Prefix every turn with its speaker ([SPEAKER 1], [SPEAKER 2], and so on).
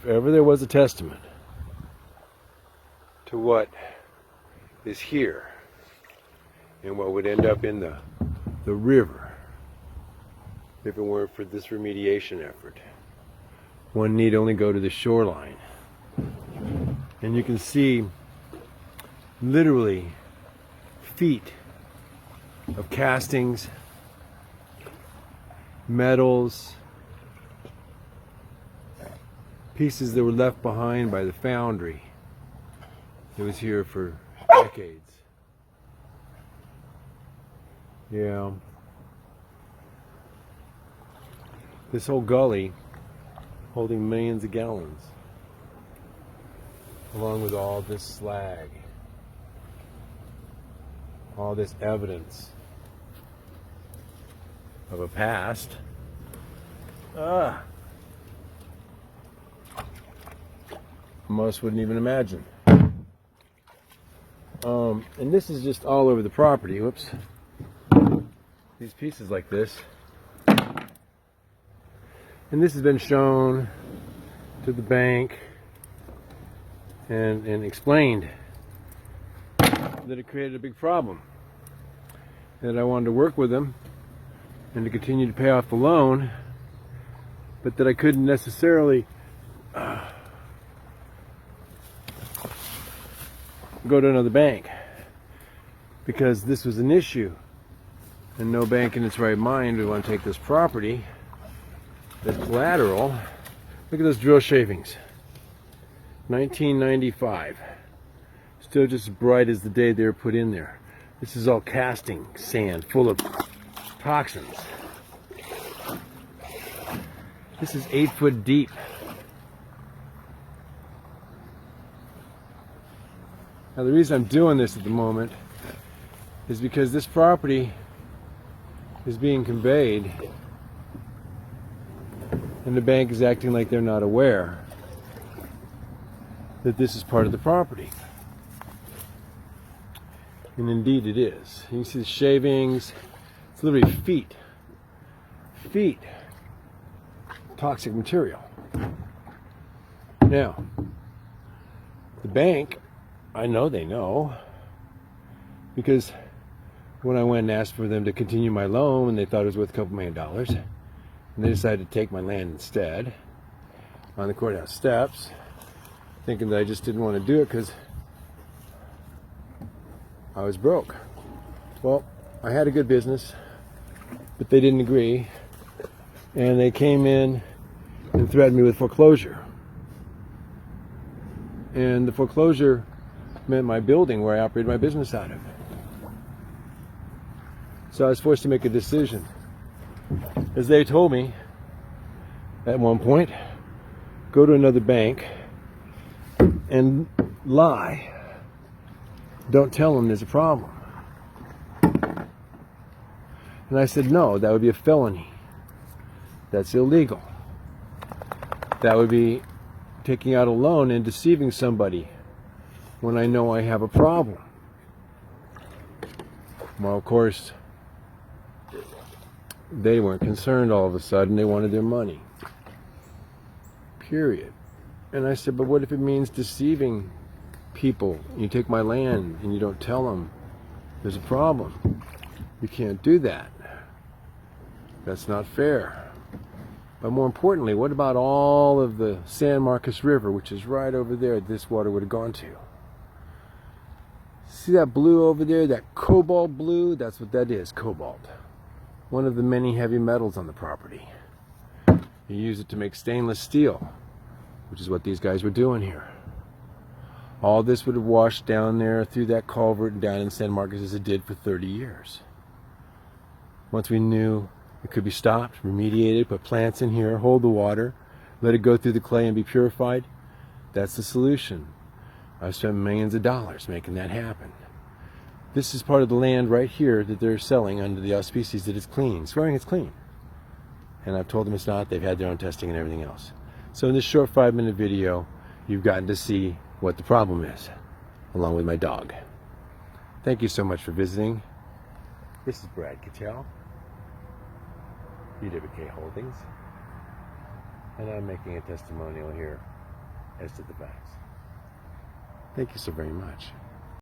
[SPEAKER 1] if ever there was a testament to what is here and what would end up in the river if it weren't for this remediation effort, one need only go to the shoreline. And you can see literally feet of castings, metals, pieces that were left behind by the foundry that was here for decades. Yeah. This whole gully holding millions of gallons, along with all this slag, all this evidence of a past. Most wouldn't even imagine. And this is just all over the property. Whoops. These pieces like this. And this has been shown to the bank and explained that it created a big problem. And I wanted to work with them and to continue to pay off the loan, but that I couldn't necessarily go to another bank because this was an issue, and no bank in its right mind would want to take this property as collateral. Look at those drill shavings, 1995, still just as bright as the day they were put in there. This is all casting sand full of toxins. This is 8 foot deep. Now the reason I'm doing this at the moment is because this property is being conveyed and the bank is acting like they're not aware that this is part of the property. And indeed it is. You can see the shavings. It's literally feet toxic material. Now, the bank, I know they know, because when I went and asked for them to continue my loan, and they thought it was worth a couple $1 million, and they decided to take my land instead on the courthouse steps, thinking that I just didn't want to do it because I was broke. Well, I had a good business, but they didn't agree, and they came in and threatened me with foreclosure. And the foreclosure meant my building where I operated my business out of. So I was forced to make a decision. As they told me at one point, go to another bank and lie. Don't tell them there's a problem. And I said, no, that would be a felony. That's illegal. That would be taking out a loan and deceiving somebody when I know I have a problem. Well, of course, they weren't concerned all of a sudden. They wanted their money. Period. And I said, but what if it means deceiving people? You take my land and you don't tell them there's a problem. You can't do that. That's not fair. But more importantly, what about all of the San Marcos River, which is right over there, this water would have gone to? See that blue over there, that cobalt blue? That's what that is, cobalt. One of the many heavy metals on the property. You use it to make stainless steel, which is what these guys were doing here. All this would have washed down there through that culvert and down in San Marcos as it did for 30 years. Once we knew it could be stopped, remediated, put plants in here, hold the water, let it go through the clay and be purified, that's the solution. I've spent millions of dollars making that happen. This is part of the land right here that they're selling under the auspices that it's clean, swearing it's clean. And I've told them it's not. They've had their own testing and everything else. So in this short 5-minute video, you've gotten to see what the problem is, along with my dog. Thank you so much for visiting. This is Brad Cattails, UWK Holdings, and I'm making a testimonial here as to the facts. Thank you so very much.